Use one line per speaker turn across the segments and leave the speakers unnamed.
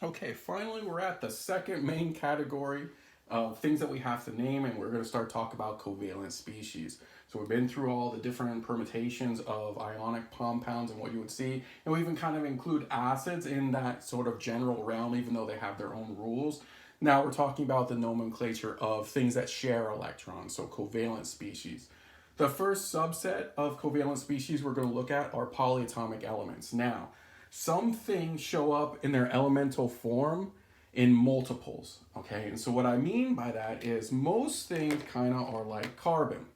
Okay, finally, we're at the second main category of things that we have to name, and we're going to start talking about covalent species. So we've been through all the different permutations of ionic compounds and what you would see, and we even kind of include acids in that sort of general realm, even though they have their own rules. Now we're talking about the nomenclature of things that share electrons, so covalent species. The first subset of covalent species we're going to look at are polyatomic elements. Now, some things show up in their elemental form in multiples, okay? And so what I mean by that is most things kind of are like carbon.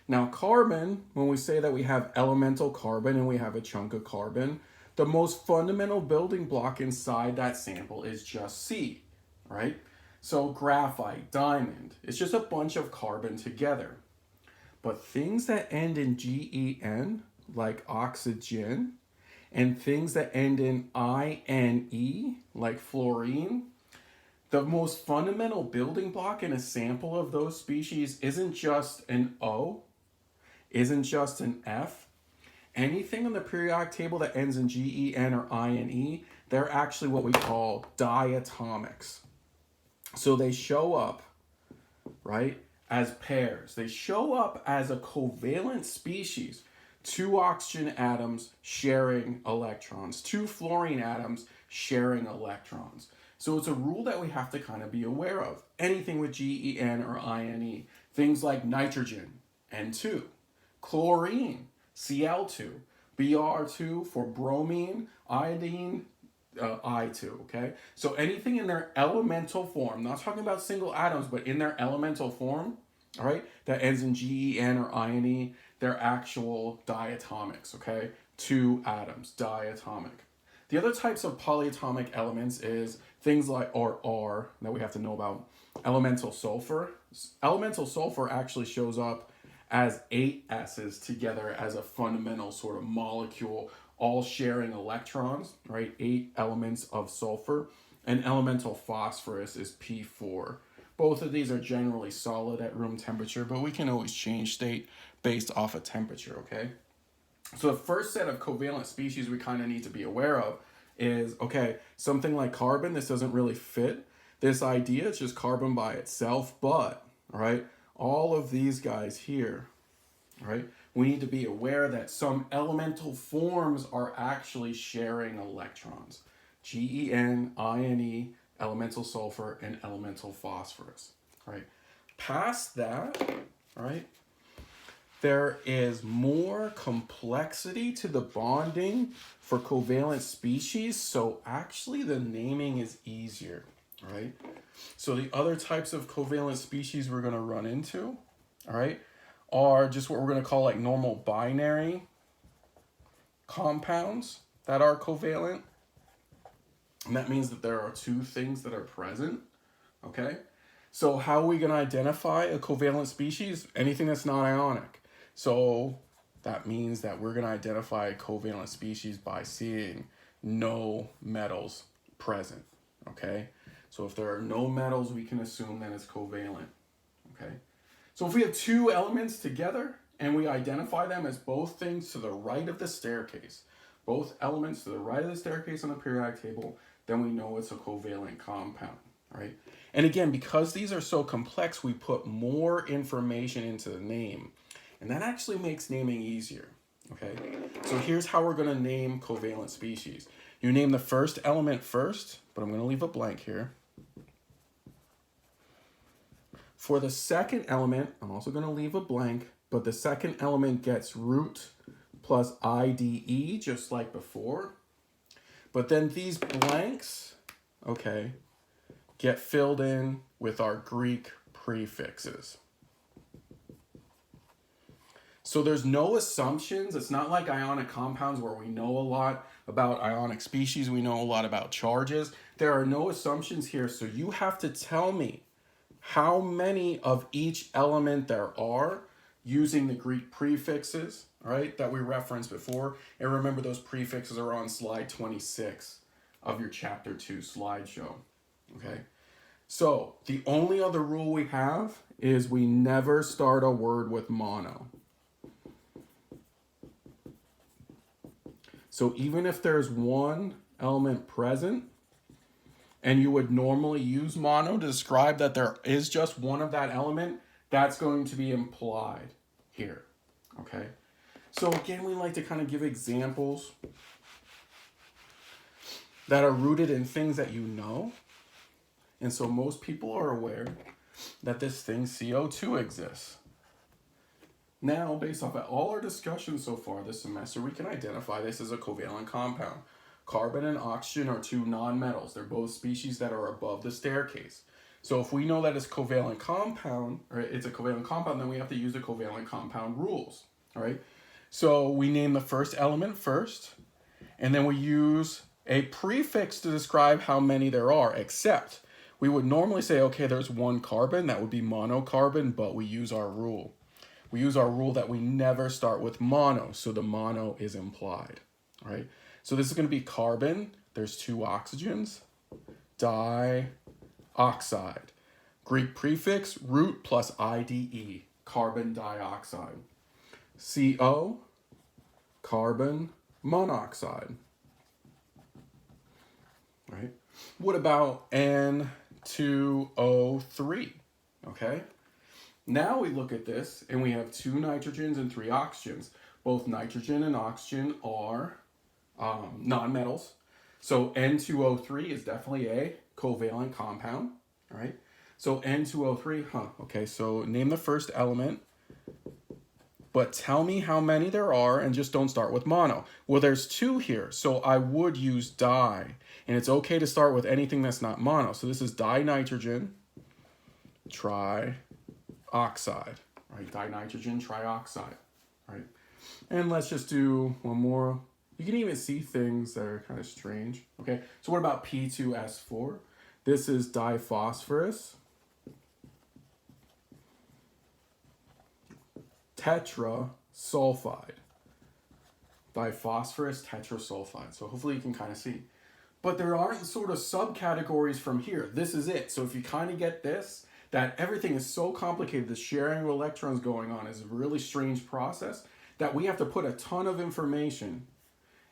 Now, carbon, when we say that we have elemental carbon and we have a chunk of carbon, the most fundamental building block inside that sample is just C, right? So graphite, diamond, it's just a bunch of carbon together. But things that end in GEN, like oxygen, and things that end in INE, like fluorine, the most fundamental building block in a sample of those species isn't just an O, isn't just an F. Anything on the periodic table that ends in GEN or INE, they're actually what we call diatomics. So they show up, right, as pairs. They show up as a covalent species. Two oxygen atoms sharing electrons, two fluorine atoms sharing electrons. So it's a rule that we have to kind of be aware of. Anything with GEN or INE, things like nitrogen, N2, chlorine, Cl2, Br2 for bromine, iodine, I2, okay? So anything in their elemental form, not talking about single atoms, but in their elemental form, all right, that ends in GEN or INE, they're actual diatomics, okay? Two atoms, diatomic. The other types of polyatomic elements is things like, or are, that we have to know about, elemental sulfur. Elemental sulfur actually shows up as 8 S's together as a fundamental sort of molecule, all sharing electrons, right? 8 elements of sulfur. And elemental phosphorus is P4. Both of these are generally solid at room temperature, but we can always change state based off of temperature, okay? So the first set of covalent species we kind of need to be aware of is, okay, something like carbon, this doesn't really fit this idea. It's just carbon by itself, but, all right, all of these guys here, right, we need to be aware that some elemental forms are actually sharing electrons. GEN, INE, elemental sulfur, and elemental phosphorus, right? Past that, right, there is more complexity to the bonding for covalent species, so actually the naming is easier, right? So the other types of covalent species we're going to run into, all right, are just what we're going to call like normal binary compounds that are covalent. And that means that there are two things that are present, okay? So how are we going to identify a covalent species? Anything that's not ionic. So that means that we're going to identify a covalent species by seeing no metals present, okay? So if there are no metals, we can assume that it's covalent, okay? So if we have two elements together and we identify them as both things to the right of the staircase, both elements to the right of the staircase on the periodic table, then we know it's a covalent compound, right? And again, because these are so complex, we put more information into the name. And that actually makes naming easier, okay? So here's how we're going to name covalent species. You name the first element first, but I'm going to leave a blank here. For the second element, I'm also going to leave a blank, but the second element gets root plus IDE, just like before. But then these blanks, okay, get filled in with our Greek prefixes. So there's no assumptions. It's not like ionic compounds where we know a lot about ionic species. We know a lot about charges. There are no assumptions here. So you have to tell me how many of each element there are using the Greek prefixes, all right, that we referenced before. And remember, those prefixes are on slide 26 of your chapter 2 slideshow, okay? So the only other rule we have is we never start a word with mono. So even if there's one element present, and you would normally use mono to describe that there is just one of that element, that's going to be implied here, okay? So again, we like to kind of give examples that are rooted in things that you know. And so most people are aware that this thing CO2 exists. Now, based off of all our discussion so far this semester, we can identify this as a covalent compound. Carbon and oxygen are two nonmetals. They're both species that are above the staircase. So if we know that it's covalent compound, or it's a covalent compound, then we have to use the covalent compound rules, all right? So we name the first element first, and then we use a prefix to describe how many there are, except we would normally say, okay, there's one carbon, that would be monocarbon, but we use our rule. We use our rule that we never start with mono, so the mono is implied, all right? So this is going to be carbon, there's two oxygens, dioxide. Greek prefix, root plus IDE, carbon dioxide. CO, carbon monoxide, right? What about N2O3, okay? Now we look at this and we have two nitrogens and three oxygens. Both nitrogen and oxygen are nonmetals. So N2O3 is definitely a covalent compound, all right? So N2O3, okay, so name the first element, but tell me how many there are and just don't start with mono. Well, there's two here, so I would use di, and it's okay to start with anything that's not mono. So this is dinitrogen, trioxide, right? Dinitrogen, trioxide, right? And let's just do one more. You can even see things that are kind of strange, okay? So what about P2S4? This is diphosphorus tetrasulfide. Diphosphorus tetrasulfide. So hopefully you can kind of see. But there aren't sort of subcategories from here. This is it. So if you kind of get this, that everything is so complicated, the sharing of electrons going on is a really strange process, that we have to put a ton of information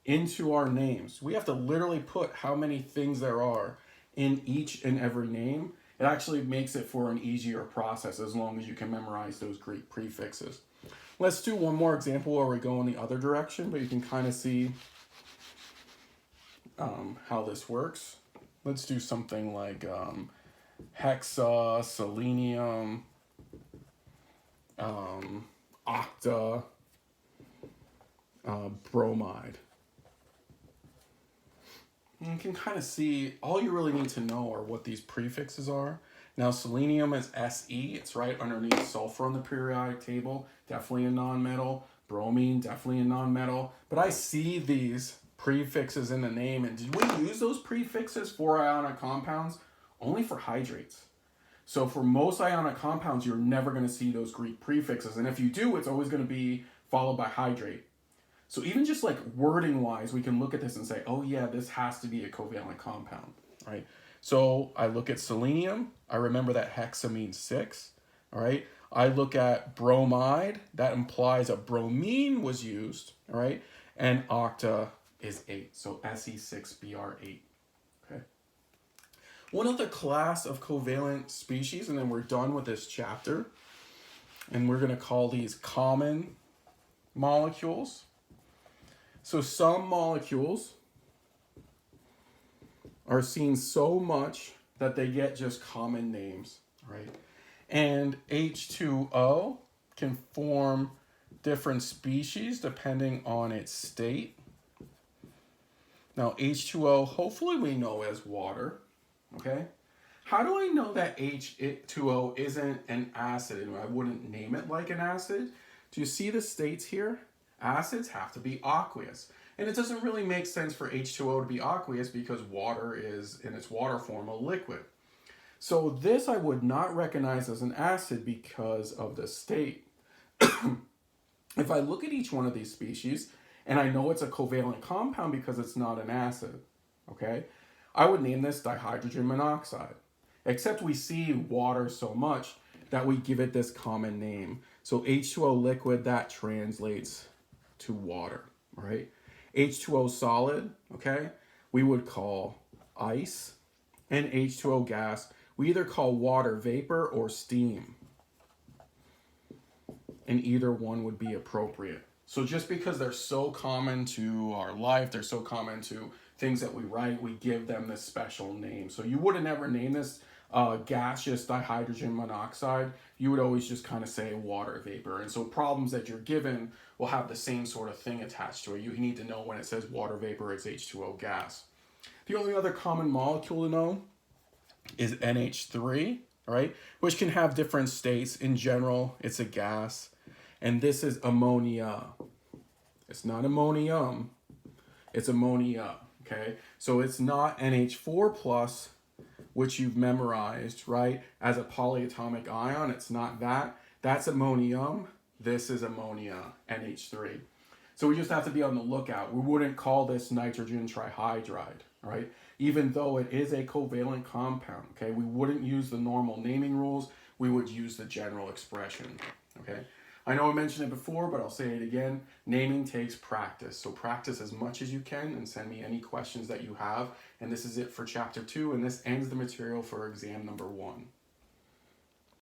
into our names. We have to literally put how many things there are in each and every name. It actually makes it for an easier process as long as you can memorize those Greek prefixes. Let's do one more example where we go in the other direction, but you can kind of see how this works. Let's do something like hexa, selenium, octa, bromide. You can kind of see, all you really need to know are what these prefixes are. Now, selenium is Se. It's right underneath sulfur on the periodic table. Definitely a nonmetal. Bromine, definitely a nonmetal. But I see these prefixes in the name. And did we use those prefixes for ionic compounds? Only for hydrates. So for most ionic compounds, you're never going to see those Greek prefixes. And if you do, it's always going to be followed by hydrate. So even just like wording wise, we can look at this and say, oh yeah, this has to be a covalent compound, right? So I look at selenium, I remember that hexa means 6, all right? I look at bromide, that implies a bromine was used, all right? And octa is 8, so Se6Br8, okay? One other class of covalent species, and then we're done with this chapter, and we're gonna call these common molecules. So some molecules are seen so much that they get just common names, right? And H2O can form different species depending on its state. Now H2O, hopefully we know as water, okay? How do I know that H2O isn't an acid and I wouldn't name it like an acid? Do you see the states here? Acids have to be aqueous. And it doesn't really make sense for H2O to be aqueous because water is, in its water form, a liquid. So this I would not recognize as an acid because of the state. If I look at each one of these species, and I know it's a covalent compound because it's not an acid, okay? I would name this dihydrogen monoxide. Except we see water so much that we give it this common name. So H2O liquid, that translates to water, right? H2O solid, okay, we would call ice. and H2O gas, we either call water vapor or steam. And either one would be appropriate. So just because they're so common to our life, they're so common to things that we write, we give them this special name. So you would have never named this gaseous dihydrogen monoxide. You would always just kind of say water vapor. And so problems that you're given will have the same sort of thing attached to it. You need to know when it says water vapor, it's H2O gas. The only other common molecule to know is NH3, right? Which can have different states. In general, it's a gas. And this is ammonia. It's not ammonium, it's ammonia, okay? So it's not NH4 plus, which you've memorized, right? As a polyatomic ion, it's not that. That's ammonium. This is ammonia, NH3. So we just have to be on the lookout. We wouldn't call this nitrogen trihydride, right? Even though it is a covalent compound, okay? We wouldn't use the normal naming rules. We would use the general expression, okay? I know I mentioned it before, but I'll say it again. Naming takes practice. So practice as much as you can and send me any questions that you have. And this is it for chapter 2, and this ends the material for exam number 1.